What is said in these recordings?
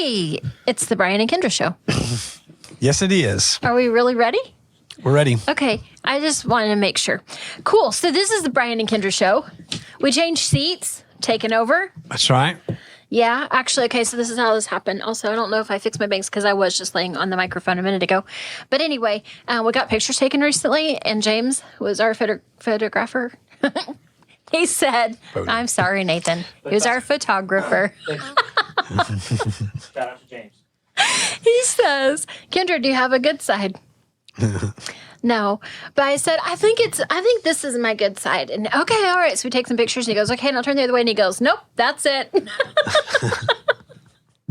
Hey, it's the Brian and Kendra show. Yes, it is. Are we really ready? We're ready. Okay, I just wanted to make sure. Cool. So this is the Brian and Kendra show. We changed seats, taken over. That's right. Yeah, actually, okay, so this is how this happened. Also, I don't know if I fixed my bangs because I was just laying on the microphone a minute ago. But anyway, we got pictures taken recently, and James was our photographer. He said, I'm sorry, Nathan. He was our photographer. Shout out to James. He says, Kendra, do you have a good side? No, but I said, I think this is my good side. And okay, all right. So we take some pictures and he goes, okay, and I'll turn the other way. And he goes, nope, that's it.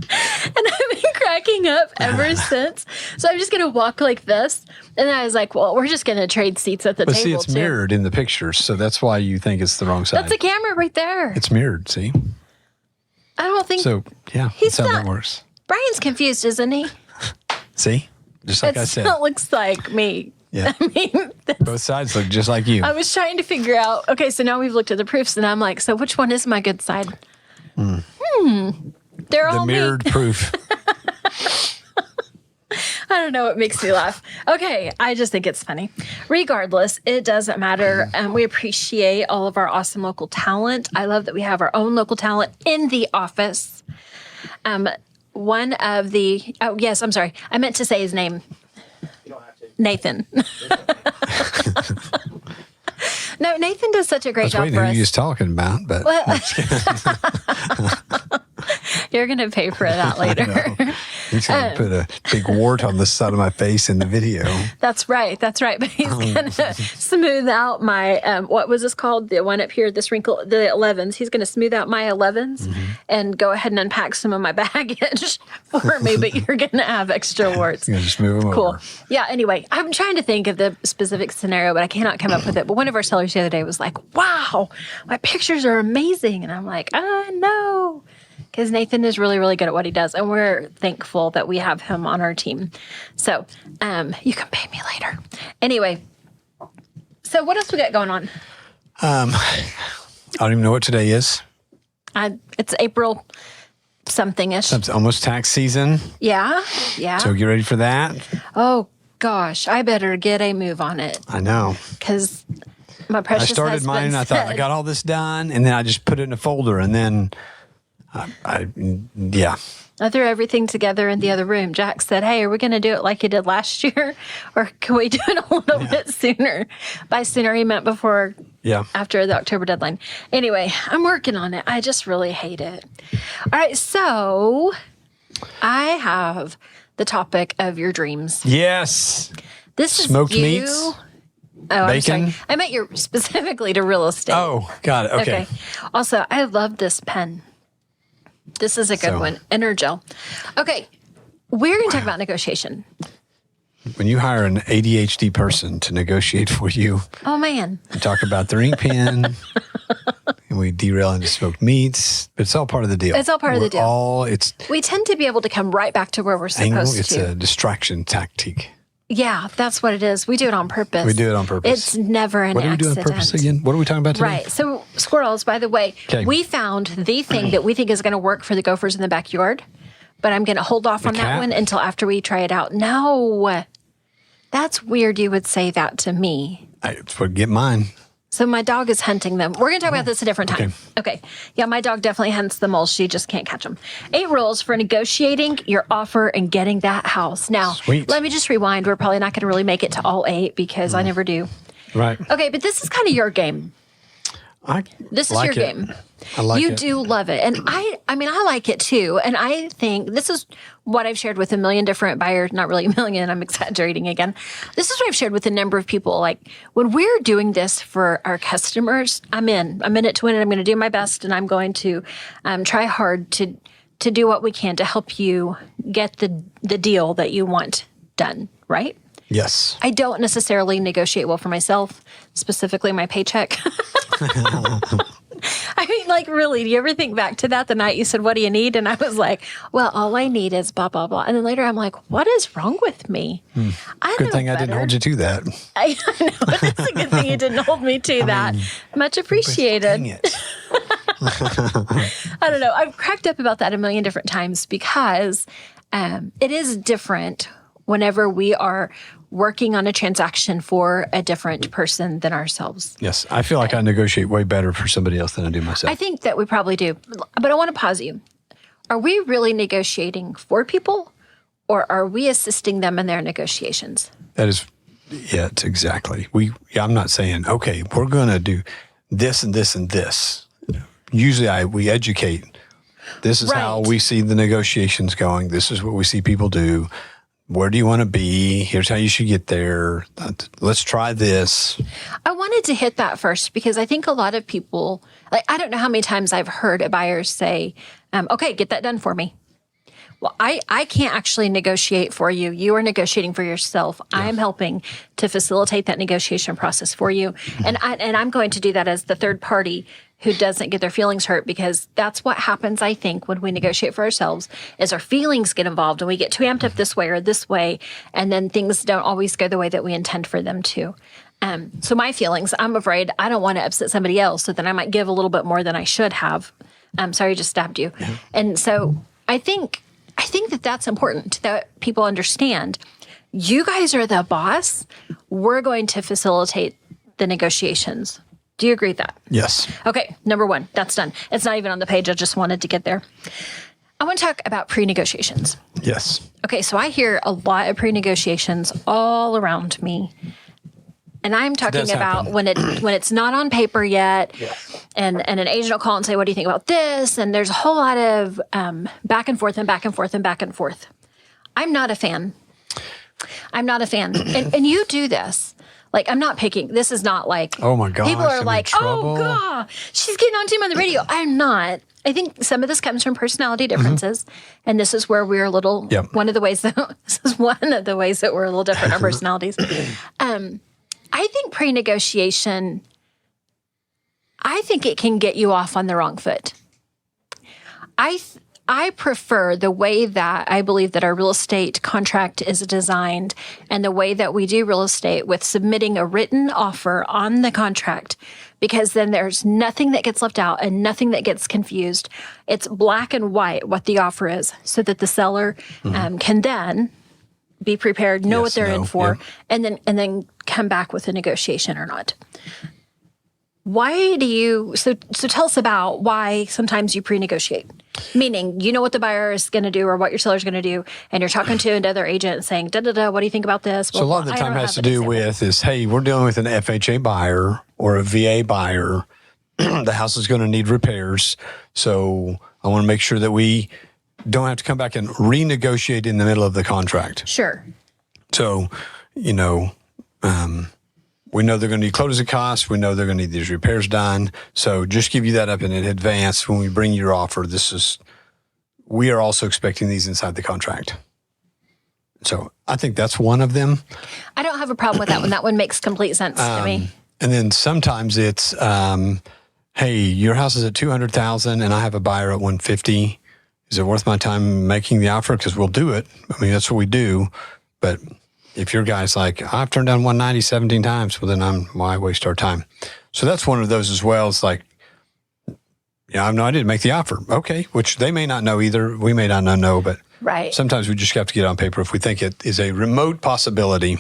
And I've been cracking up ever since. So I'm just going to walk like this. And then I was like, well, we're just going to trade seats at the table. See, it's mirrored in the pictures. So that's why you think it's the wrong side. That's a camera right there. It's mirrored, see? I don't think. So, yeah, He's that's how not- that works. Brian's confused, isn't he? See? Just like I said. It looks like me. Yeah. I mean, Both sides look just like you. I was trying to figure out, okay, so now we've looked at the proofs and I'm like, so which one is my good side? They're The all mirrored me. proof. I don't know what makes me laugh. Okay, I just think it's funny. Regardless, it doesn't matter. We appreciate all of our awesome local talent. I love that we have our own local talent in the office. One of the, oh, yes, I'm sorry. I meant to say his name. You don't have to. Nathan. No, Nathan does such a great job Waiting for who us. he was talking about, but You're going to pay for that later. he's going to put a big wart on the side of my face in the video. That's right. That's right. But he's going to smooth out my, what was this called? The one up here, this wrinkle, the 11s. He's going to smooth out my 11s and go ahead and unpack some of my baggage for me, but you're going to have extra warts. He's going to just move them Cool. over. Yeah. Anyway, I'm trying to think of the specific scenario, but I cannot come up with it. But one of our sellers the other day was like, wow, my pictures are amazing. And I'm like, I know. Because Nathan is really, really good at what he does. And we're thankful that we have him on our team. So you can pay me later. Anyway, so what else we got going on? I don't even know what today is. It's April something-ish. It's almost tax season, Yeah. Yeah. so get ready for that. Oh, gosh. I better get a move on it. I know. Because my precious I started husband mine, and I thought I said- got all this done, and then I just put it in a folder, and then yeah. I threw everything together in the other room. Jack said, hey, are we going to do it like you did last year? Or can we do it a little bit sooner? By sooner, he meant before, Yeah. after the October deadline. Anyway, I'm working on it. I just really hate it. All right, so I have the topic of your dreams. Yes. This is Smoked you. meats? Oh, I'm Bacon? sorry. I meant you're specifically to real estate. Oh, got it. Okay. Also, I love this pen. This is a good one. Energel. Okay. We're going to talk about negotiation. When you hire an ADHD person to negotiate for you, Oh, man. we talk about their ink pen, and we derail into smoked meats, but it's all part of the deal. It's all part of the deal. It's We tend to be able to come right back to where we're angle. supposed It's to. a distraction tactic. Yeah, that's what it is. We do it on purpose. We do it on purpose. It's never an What are we accident. doing on purpose again? What are we talking about today? Right. So squirrels, by the way, Okay. we found the thing that we think is going to work for the gophers in the backyard, but I'm going to hold off on that cat? one until after we try it out. No, that's weird. You would say that to me. I forget mine. So my dog is hunting them. We're going to talk about this a different time. Okay. Yeah, my dog definitely hunts the moles. She just can't catch them. 8 rules for negotiating your offer and getting that house. Now, Sweet. let me just rewind. We're probably not going to really make it to all 8 because I never do. Right. Okay, but this is kind of your game. This is like your it. game. I like you it. do love it. And I mean, I like it too. And I think this is what I've shared with a million different buyers, not really a million, I'm exaggerating again. This is what I've shared with a number of people. Like when we're doing this for our customers, I'm in it to win it. I'm going to do my best and I'm going to try hard to do what we can to help you get the deal that you want done, right? Yes. I don't necessarily negotiate well for myself, specifically my paycheck. I mean, like, really, do you ever think back to that the night you said, what do you need? And I was like, well, all I need is blah, blah, blah. And then later I'm like, what is wrong with me? I Good know thing I didn't better. hold you to that. I know. It's a good thing you didn't hold me to that. Much appreciated. Dang it. I don't know. I've cracked up about that a million different times because it is different whenever we are working on a transaction for a different person than ourselves. Yes. I feel like I negotiate way better for somebody else than I do myself. I think that we probably do. But I want to pause you. Are we really negotiating for people, or are we assisting them in their negotiations? That is, yeah, it's exactly. I'm not saying, okay, we're going to do this and this and this. Usually we educate. This is how we see the negotiations going. This is what we see people do. Where do you want to be? Here's how you should get there. Let's try this. I wanted to hit that first because I think a lot of people, like, I don't know how many times I've heard a buyer say, okay, get that done for me. Well, I can't actually negotiate for you. You are negotiating for yourself. Yeah. I am helping to facilitate that negotiation process for you. And I'm going to do that as the third party who doesn't get their feelings hurt, because that's what happens, I think, when we negotiate for ourselves, is our feelings get involved and we get too amped up this way or this way, and then things don't always go the way that we intend for them to. So my feelings, I'm afraid I don't want to upset somebody else, so then I might give a little bit more than I should have. I'm sorry, I just stabbed you. Yeah. And so I think that that's important, that people understand. You guys are the boss. We're going to facilitate the negotiations. Do you agree with that? Yes. Okay, number one, that's done. It's not even on the page. I just wanted to get there. I want to talk about pre-negotiations. Yes. Okay, so I hear a lot of pre-negotiations all around me. And I'm talking about when it's not on paper yet, yes. and an agent will call and say, what do you think about this? And there's a whole lot of back and forth and back and forth and back and forth. I'm not a fan. And you do this. Like, I'm not picking. This is not like, oh my gosh, people are like, oh God, she's getting on to him on the radio. I'm not. I think some of this comes from personality differences. And this is where we're a little, one of the ways that we're a little different in our personalities. I think pre-negotiation, I think it can get you off on the wrong foot. I prefer the way that I believe that our real estate contract is designed, and the way that we do real estate with submitting a written offer on the contract, because then there's nothing that gets left out and nothing that gets confused. It's black and white what the offer is, so that the seller can then be prepared, know what they're in for, and then come back with a negotiation or not. Why do you, so tell us about why sometimes you pre-negotiate, meaning you know what the buyer is going to do or what your seller's going to do, and you're talking to another agent and saying, what do you think about this? So a lot of the time has to do with is, hey, we're dealing with an FHA buyer or a VA buyer. The house is going to need repairs. So I want to make sure that we don't have to come back and renegotiate in the middle of the contract. Sure. So, we know they're going to need closing costs. We know they're going to need these repairs done. So just give you that up in advance when we bring your offer. We are also expecting these inside the contract. So I think that's one of them. I don't have a problem with that one. That one makes complete sense to me. And then sometimes it's, hey, your house is at $200,000 and I have a buyer at $150,000. Is it worth my time making the offer? Because we'll do it. I mean, that's what we do. But if your guy's like, I've turned down 190 17 times, well, then why waste our time? So that's one of those as well. It's like, I have no idea to make the offer. Okay, which they may not know either. We may not know, but sometimes we just have to get it on paper if we think it is a remote possibility.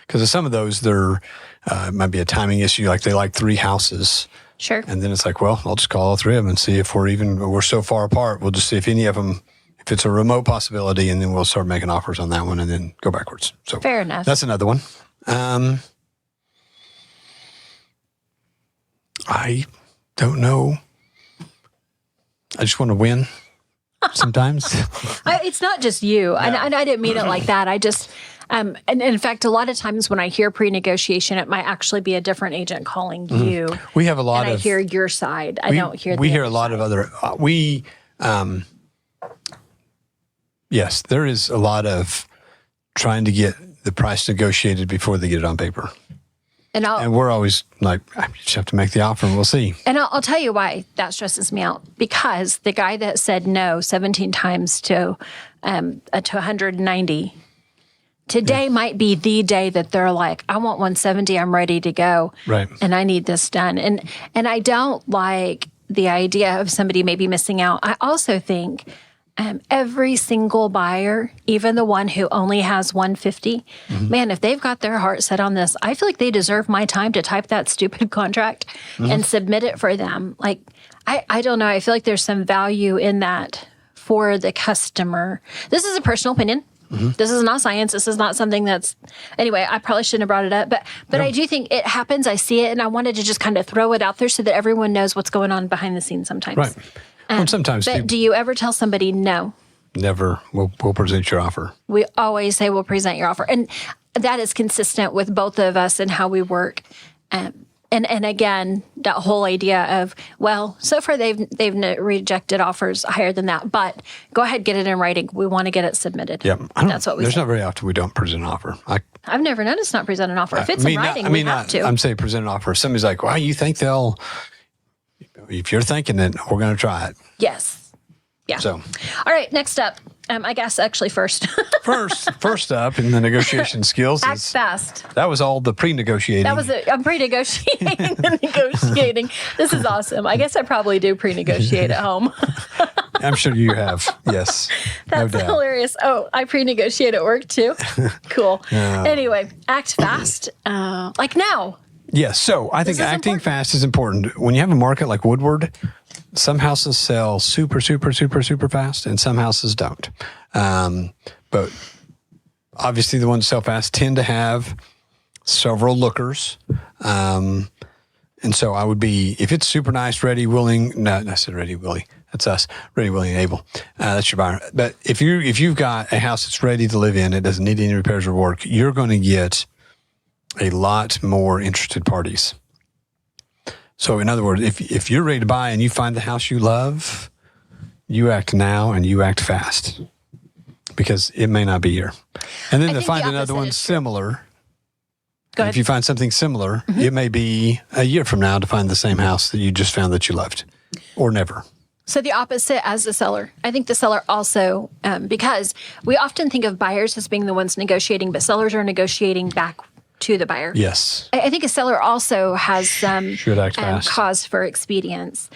Because some of those, it might be a timing issue. Like they like 3 houses. Sure. And then it's like, well, I'll just call all 3 of them and see if we're so far apart. We'll just see if any of them, if it's a remote possibility, and then we'll start making offers on that one and then go backwards. So fair enough. That's another one. I don't know. I just want to win sometimes. It's not just you. Yeah. And I didn't mean it like that. I just, and in fact, a lot of times when I hear pre-negotiation, it might actually be a different agent calling you. We have a lot and I hear your side. I don't hear the We hear a lot of other, yes, there is a lot of trying to get the price negotiated before they get it on paper. And we're always like, I just have to make the offer and we'll see. And I'll tell you why that stresses me out. Because the guy that said no 17 times to 190, today might be the day that they're like, I want 170, I'm ready to go. Right. And I need this done. And I don't like the idea of somebody maybe missing out, I also think every single buyer, even the one who only has 150, man, if they've got their heart set on this, I feel like they deserve my time to type that stupid contract and submit it for them. Like, I don't know. I feel like there's some value in that for the customer. This is a personal opinion. This is not science. This is not something that's, anyway, I probably shouldn't have brought it up, but no. I do think it happens. I see it, and I wanted to just kind of throw it out there so that everyone knows what's going on behind the scenes sometimes. Right. Well, sometimes. But do you ever tell somebody no? Never. We'll present your offer. We always say we'll present your offer. And that is consistent with both of us and how we work. And again, that whole idea of, well, so far they've rejected offers higher than that, but go ahead, get it in writing. We want to get it submitted. Yep. That's what we There's say. not very often we don't present an offer. I've never noticed not present an offer. If it's in writing, we have to. I'm saying present an offer. If somebody's like, well, you think they'll, if you're thinking it, we're going to try it. Yes. Yeah. So, all right, next up, I guess actually first. first up in the negotiation skills Act is fast. that was all the pre-negotiating. That was it. I'm pre-negotiating the negotiating. This is awesome. I guess I probably do pre-negotiate at home. I'm sure you have. Yes. That's no doubt. hilarious. Oh, I pre-negotiate at work too. Cool. Anyway, act fast. Like now. Yes. So I think acting fast is important. When you have a market like Woodward, some houses sell super, super, super, super fast, and some houses don't. But obviously, the ones that sell fast tend to have several lookers. And so I would be, if it's super nice, ready, willing. No, I said ready, willing. That's us. Ready, willing, and able. That's your buyer. But if you've got a house that's ready to live in, it doesn't need any repairs or work, you're going to get a lot more interested parties. So in other words, if you're ready to buy and you find the house you love, you act now and you act fast because it may not be here. And then to find another one similar, if you find something similar, it may be a year from now to find the same house that you just found that you loved, or never. So the opposite as the seller. I think the seller also, because we often think of buyers as being the ones negotiating, but sellers are negotiating back to the buyer. Yes. I think a seller also has should act fast. Cause for expedience,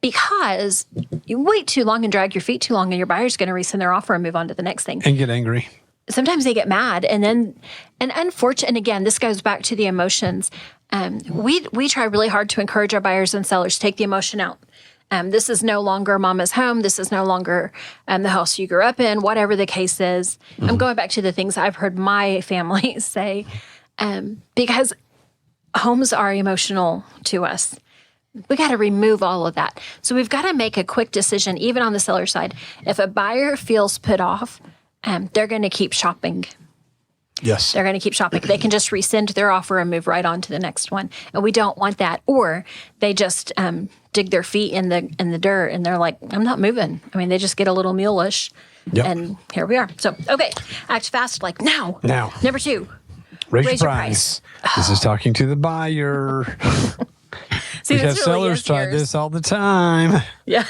because you wait too long and drag your feet too long, and your buyer's going to rescind their offer and move on to the next thing. And get angry. Sometimes they get mad, and unfortunately, and again, this goes back to the emotions. We try really hard to encourage our buyers and sellers, take the emotion out. This is no longer mama's home. This is no longer the house you grew up in, whatever the case is. I'm going back to the things I've heard my family say. Because homes are emotional to us. We got to remove all of that. So we've got to make a quick decision, even on the seller side. If a buyer feels put off, they're going to keep shopping. Yes. They're going to keep shopping. They can just rescind their offer and move right on to the next one. And we don't want that. Or they just dig their feet in the dirt and they're like, I'm not moving. I mean, they just get a little mulish. Yep. And here we are. So, okay, act fast like now. Now. Number 2. Raise your price. This is talking to the buyer. See, because sellers try this all the time. Yeah.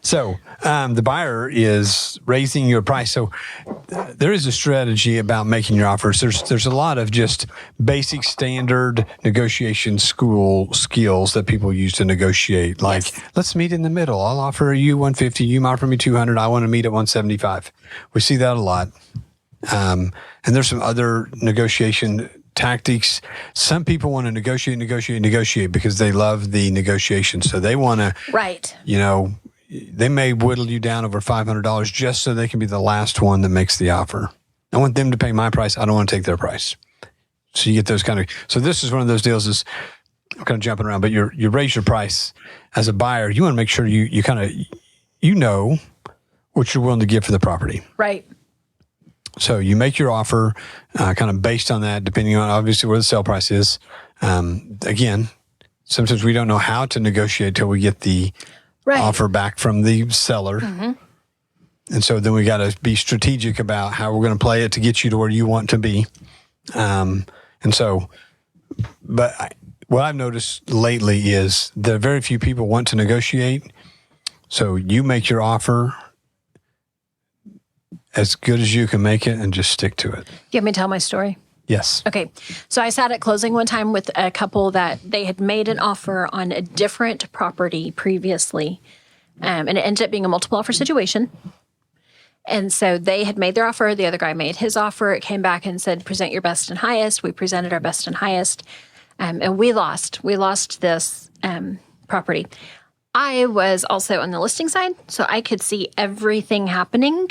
So the buyer is raising your price. So there is a strategy about making your offers. There's a lot of just basic standard negotiation school skills that people use to negotiate. Like, let's meet in the middle. I'll offer you 150. You offer me 200. I want to meet at 175. We see that a lot. And there's some other negotiation tactics. Some people want to negotiate because they love the negotiation. So they want to, they may whittle you down over $500 just so they can be the last one that makes the offer. I want them to pay my price. I don't want to take their price. So you get those so this is one of those deals is, I'm kind of jumping around, but you raise your price as a buyer. You want to make sure you kind of, what you're willing to give for the property. Right. So you make your offer kind of based on that, depending on obviously where the sale price is. Again, sometimes we don't know how to negotiate till we get the offer back from the seller. Mm-hmm. And so then we got to be strategic about how we're going to play it to get you to where you want to be. What I've noticed lately is that very few people want to negotiate. So you make your offer as good as you can make it and just stick to it. You want me to tell my story? Yes. Okay. So I sat at closing one time with a couple that they had made an offer on a different property previously. And it ended up being a multiple offer situation. And so they had made their offer. The other guy made his offer. It came back and said, present your best and highest. We presented our best and highest. And we lost. We lost this property. I was also on the listing side, so I could see everything happening,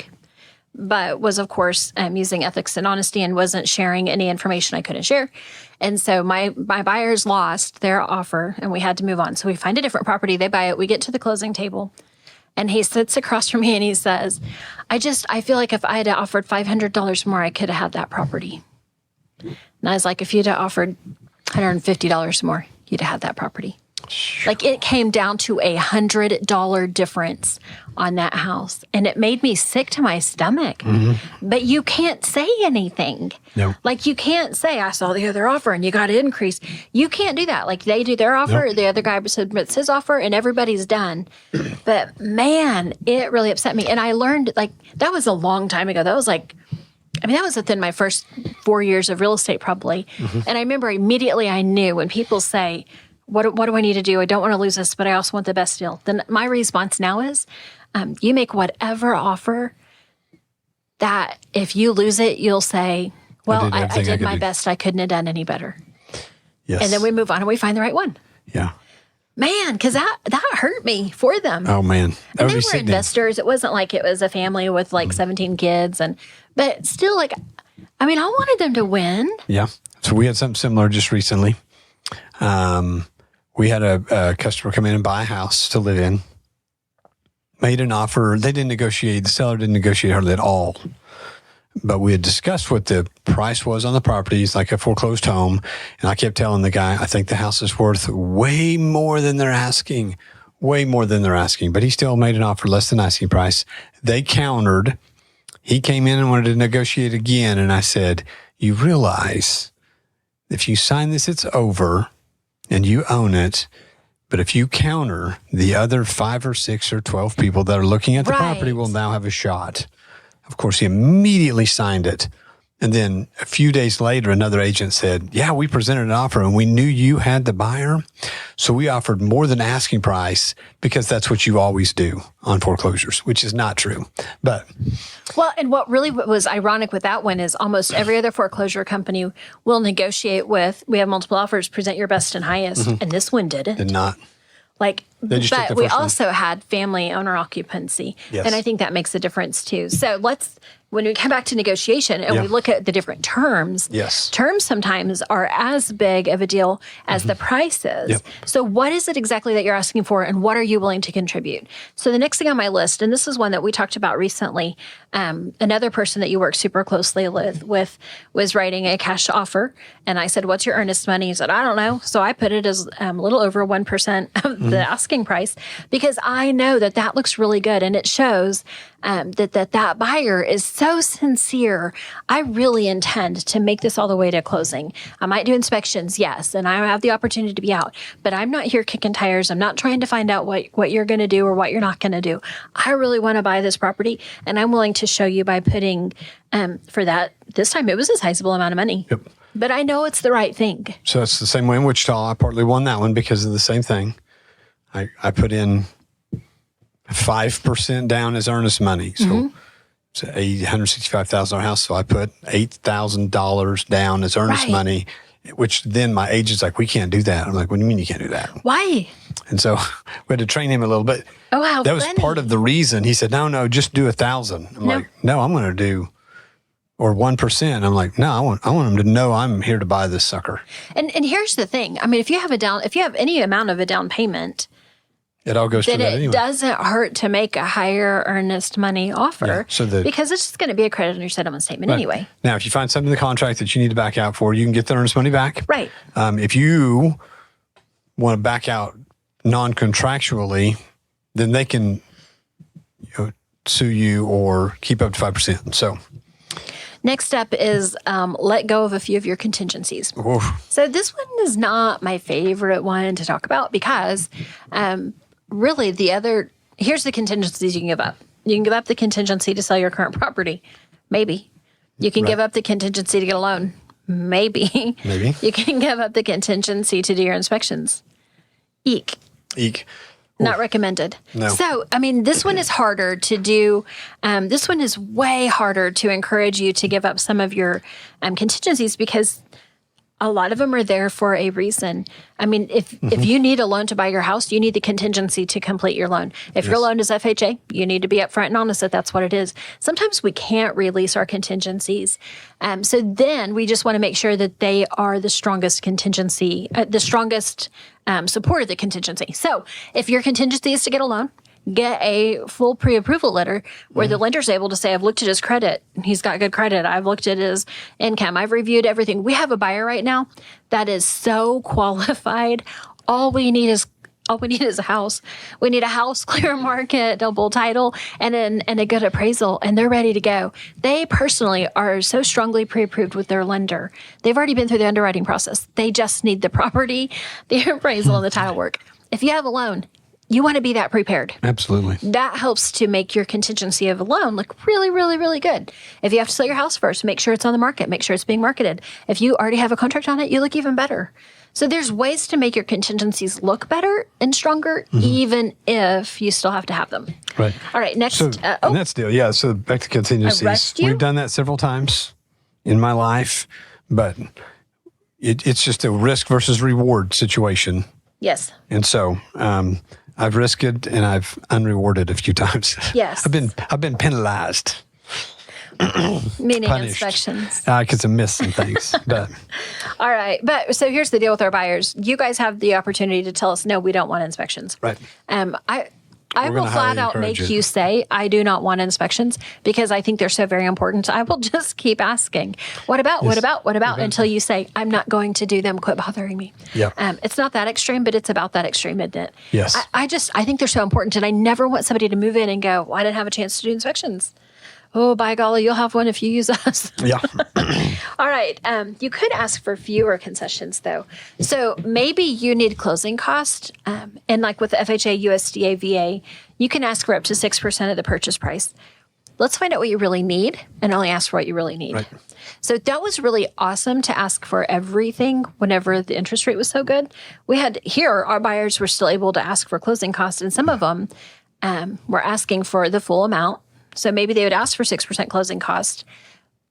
but was, of course, using ethics and honesty and wasn't sharing any information I couldn't share. And so my buyers lost their offer, and we had to move on. So we find a different property. They buy it. We get to the closing table, and he sits across from me, and he says, I feel like if I had offered $500 more, I could have had that property. And I was like, if you'd have offered $150 more, you'd have had that property. Like it came down to $100 difference on that house. And it made me sick to my stomach. Mm-hmm. But you can't say anything. No. Like you can't say, I saw the other offer and you got to increase. You can't do that. Like they do their offer, the other guy submits his offer, and everybody's done. But man, it really upset me. And I learned, like, that was a long time ago. That was like, that was within my first 4 years of real estate probably. Mm-hmm. And I remember immediately I knew when people say, what do I need to do? I don't want to lose this, but I also want the best deal. Then my response now is, you make whatever offer that if you lose it, you'll say, well, I did my best. I couldn't have done any better. Yes. And then we move on and we find the right one. Yeah. Man, because that hurt me for them. Oh, man. And they were investors. It wasn't like it was a family with like 17 kids. But still, like, I wanted them to win. Yeah. So we had something similar just recently. We had a customer come in and buy a house to live in. Made an offer. They didn't negotiate. The seller didn't negotiate hardly at all. But we had discussed what the price was on the property. It's like a foreclosed home. And I kept telling the guy, I think the house is worth way more than they're asking. Way more than they're asking. But he still made an offer less than asking price. They countered. He came in and wanted to negotiate again. And I said, you realize if you sign this, it's over. And you own it, but if you counter, the other 5 or 6 or 12 people that are looking at the property will now have a shot. Of course, he immediately signed it. And then a few days later, another agent said, yeah, we presented an offer and we knew you had the buyer. So we offered more than asking price because that's what you always do on foreclosures, which is not true. But well, and what really was ironic with that one is almost every other foreclosure company will negotiate with, we have multiple offers, present your best and highest. Mm-hmm. And this one didn't. Did not. Like, but we also had family owner occupancy. Yes. And I think that makes a difference too. So when we come back to negotiation and we look at the different terms, terms sometimes are as big of a deal as the price is. Yep. So what is it exactly that you're asking for and what are you willing to contribute? So the next thing on my list, and this is one that we talked about recently, another person that you work super closely with was writing a cash offer. And I said, what's your earnest money? He said, I don't know. So I put it as a little over 1% of the asking price because I know that looks really good. And it shows that buyer is so sincere. I really intend to make this all the way to closing. I might do inspections, yes, and I have the opportunity to be out, but I'm not here kicking tires. I'm not trying to find out what you're going to do or what you're not going to do. I really want to buy this property, and I'm willing to show you by putting, for that, this time it was a sizable amount of money. Yep. But I know it's the right thing. So it's the same way in Wichita. I partly won that one because of the same thing. I put in 5% down as earnest money. So it's an $165,000 house. So I put $8,000 down as earnest money, which then my agent's like, we can't do that. I'm like, what do you mean you can't do that? Why? And so we had to train him a little bit. Oh, how that was funny. part of the reason. He said, no, just do 1,000. I'm like, no, I'm going to do, or 1%. I'm like, no, I want him to know I'm here to buy this sucker. And here's the thing. I mean, if you have any amount of a down payment, it all goes to that anyway. It doesn't hurt to make a higher earnest money offer because it's just going to be a credit on your settlement statement anyway. Now, if you find something in the contract that you need to back out for, you can get the earnest money back. Right. If you want to back out non-contractually, then they can sue you or keep up to 5%. So next step is let go of a few of your contingencies. Oof. So this one is not my favorite one to talk about because really here's the contingencies you can give up. You can give up the contingency to sell your current property. Maybe. You can give up the contingency to get a loan. maybe Maybe. you can give up the contingency to do your inspections. Eek. Eek. Not recommended. No. So, I mean, this one is harder to do. This one is way harder to encourage you to give up some of your contingencies because a lot of them are there for a reason. I mean, if you need a loan to buy your house, you need the contingency to complete your loan. If your loan is FHA, you need to be upfront and honest that that's what it is. Sometimes we can't release our contingencies. So then we just want to make sure that they are the strongest contingency, the strongest support of the contingency. So if your contingency is to get a loan, get a full pre-approval letter where the lender's able to say, I've looked at his credit. He's got good credit. I've looked at his income. I've reviewed everything. We have a buyer right now that is so qualified. All we need is a house. We need a house, clear market, double title, and a good appraisal, and they're ready to go. They personally are so strongly pre-approved with their lender. They've already been through the underwriting process. They just need the property, the appraisal, and the title work. If you have a loan, you want to be that prepared. Absolutely. That helps to make your contingency of a loan look really, really, really good. If you have to sell your house first, make sure it's on the market. Make sure it's being marketed. If you already have a contract on it, you look even better. So there's ways to make your contingencies look better and stronger, even if you still have to have them. Right. All right, next. So, and that's deal. Yeah. So back to contingencies. Arrest you? We've done that several times in my life, but it's just a risk versus reward situation. Yes. And so I've risked it and I've unrewarded a few times. Yes. I've been penalized. Meaning punished. inspections. Because I missed some things. But All right. But so here's the deal with our buyers. You guys have the opportunity to tell us, no, we don't want inspections. right. I will gonna flat highly out make encourage it. you say, I do not want inspections because I think they're so very important. I will just keep asking, what about, until you say, I'm not going to do them. Quit bothering me. Yeah. It's not that extreme, but it's about that extreme, isn't it? Yes. I think they're so important. And I never want somebody to move in and go, well, I didn't have a chance to do inspections. Oh, by golly, you'll have one if you use us. Yeah. All right. You could ask for fewer concessions, though. So maybe you need closing cost. And like with the FHA, USDA, VA, you can ask for up to 6% of the purchase price. Let's find out what you really need and only ask for what you really need. Right. So that was really awesome to ask for everything whenever the interest rate was so good. We had here, our buyers were still able to ask for closing costs, and some of them were asking for the full amount. So maybe they would ask for 6% closing cost,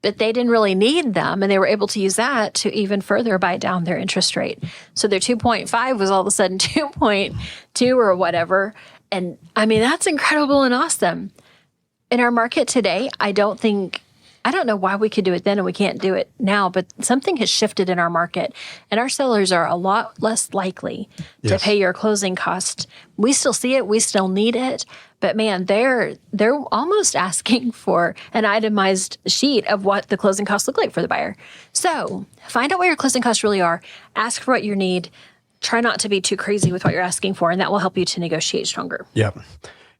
but they didn't really need them, and they were able to use that to even further buy down their interest rate. So their 2.5 was all of a sudden 2.2 or whatever. And I mean, that's incredible and awesome. In our market today, I don't know why we could do it then and we can't do it now, but something has shifted in our market, and our sellers are a lot less likely to pay your closing cost. We still see it. We still need it. But man, they're almost asking for an itemized sheet of what the closing costs look like for the buyer. So find out what your closing costs really are. Ask for what you need. Try not to be too crazy with what you're asking for, and that will help you to negotiate stronger. Yep.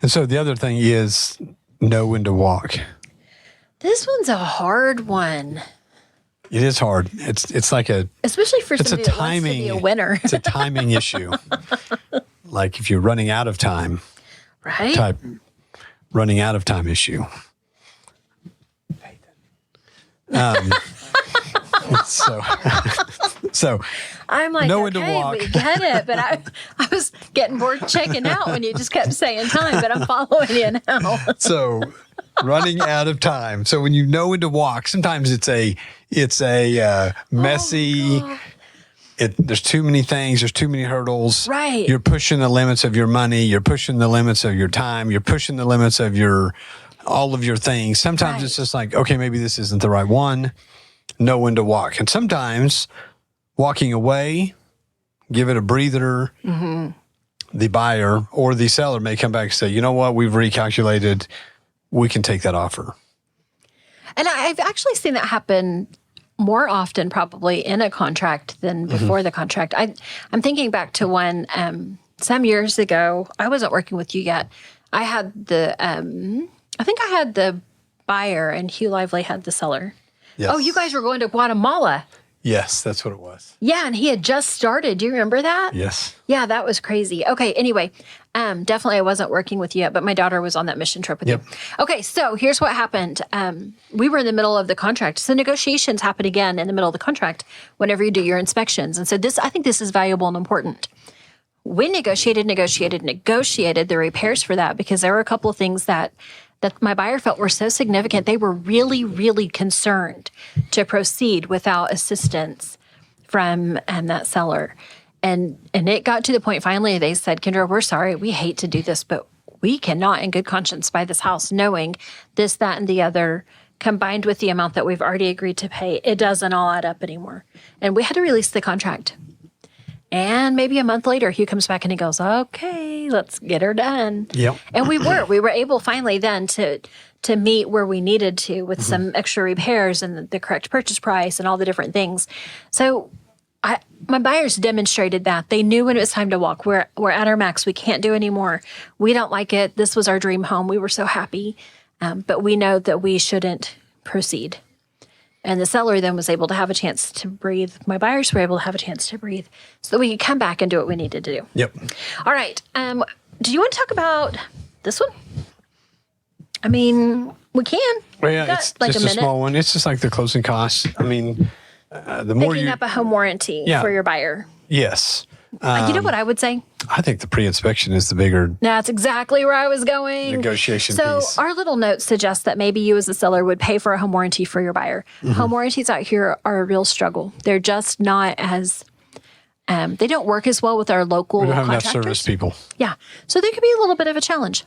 And so the other thing is know when to walk. This one's a hard one. It is hard. It's like Especially for it's a somebody that wants to be a winner. It's a timing issue. Like if you're running out of time. Right? Type running out of time issue. So I'm like, know when to okay, walk. we get it. But I was getting bored checking out when you just kept saying time, but I'm following you now. So running out of time. So when you know when to walk, sometimes it's a messy. There's too many things. There's too many hurdles. Right. You're pushing the limits of your money. You're pushing the limits of your time. You're pushing the limits of all of your things. Sometimes it's just like, okay, maybe this isn't the right one. Know when to walk. And sometimes walking away, give it a breather. Mm-hmm. The buyer or the seller may come back and say, you know what? We've recalculated. We can take that offer. And I've actually seen that happen more often probably in a contract than before the contract. I'm thinking back to when some years ago, I wasn't working with you yet. I had I think I had the buyer and Hugh Lively had the seller. Yes. Oh, you guys were going to Guatemala. Yes, that's what it was. Yeah, and he had just started. Do you remember that? Yes. Yeah, that was crazy. Okay, anyway, definitely I wasn't working with you yet, but my daughter was on that mission trip with you. Okay, so here's what happened. We were in the middle of the contract. So negotiations happen again in the middle of the contract whenever you do your inspections. And so I think this is valuable and important. We negotiated the repairs for that because there were a couple of things that my buyer felt were so significant. They were really, really concerned to proceed without assistance from that seller. And it got to the point finally they said, Kendra, we're sorry. We hate to do this, but we cannot in good conscience buy this house knowing this, that, and the other combined with the amount that we've already agreed to pay. It doesn't all add up anymore. And we had to release the contract. And maybe a month later, Hugh comes back and he goes, okay, let's get her done. Yep. And we were able finally then to meet where we needed to with some extra repairs and the correct purchase price and all the different things. So my buyers demonstrated that. They knew when it was time to walk. We're at our max. We can't do anymore. We don't like it. This was our dream home. We were so happy. But we know that we shouldn't proceed. And the seller then was able to have a chance to breathe. My buyers were able to have a chance to breathe so that we could come back and do what we needed to do. Yep. All right. Do you want to talk about this one? I mean, we can. Well, yeah, Got it's like just a a minute. small one. It's just like the closing costs. I mean, the more Picking you... up a home warranty for your buyer. Yes. You know what I would say? I think the pre-inspection is the bigger That's exactly where I was going. negotiation So piece. our little notes suggest that maybe you as a seller would pay for a home warranty for your buyer. Home warranties out here are a real struggle. They're just not as, they don't work as well with our local We don't have enough contractors. service people. Yeah. So there could be a little bit of a challenge.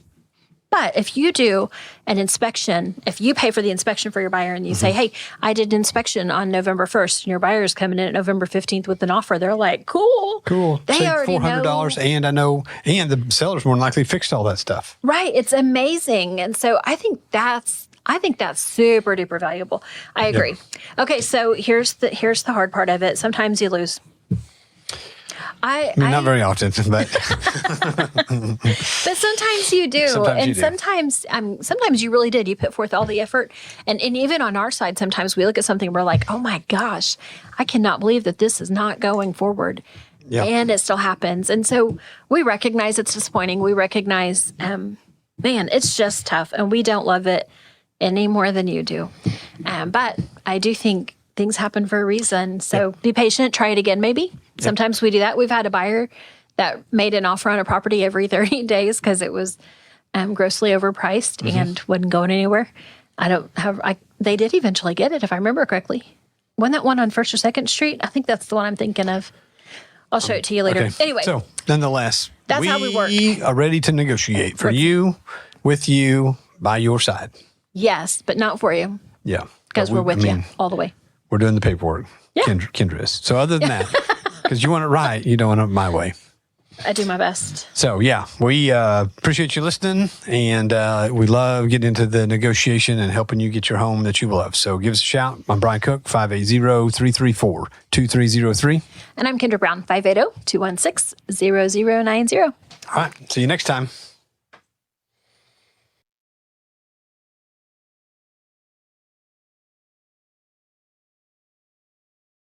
But if you do an inspection, if you pay for the inspection for your buyer and you say, hey, I did an inspection on November 1st and your buyer's coming in at November 15th with an offer, they're like, cool. They They already $400 know. and I know, and the seller's more than likely fixed all that stuff. Right. It's amazing. And so I think that's super duper valuable. I agree. Okay. So here's the hard part of it. Sometimes you lose. I mean, not very often, but But sometimes you do. Sometimes you do. Sometimes you really did. You put forth all the effort. And even on our side, sometimes we look at something and we're like, oh my gosh, I cannot believe that this is not going forward. Yeah. And it still happens. And so we recognize it's disappointing. We recognize, man, it's just tough. And we don't love it any more than you do. But I do think things happen for a reason. So be patient. Try it again, maybe. Sometimes we do that. We've had a buyer that made an offer on a property every 30 days because it was grossly overpriced and wasn't going anywhere. They did eventually get it, if I remember correctly. Wasn't that one on 1st or 2nd Street? I think that's the one I'm thinking of. I'll show it to you later. okay. Anyway, So, nonetheless, That's how we work. are ready to negotiate for you, with you, by your side. yes, but not for you Yeah. because But we're with I you mean, all the way. We're doing the paperwork. Yeah. Kendra is. So, other than that, because you want it right, you don't want it my way. I do my best. So, yeah, we appreciate you listening, and we love getting into the negotiation and helping you get your home that you love. So, give us a shout. I'm Brian Cook, 580-334-2303. And I'm Kendra Brown, 580-216-0090. All right. See you next time.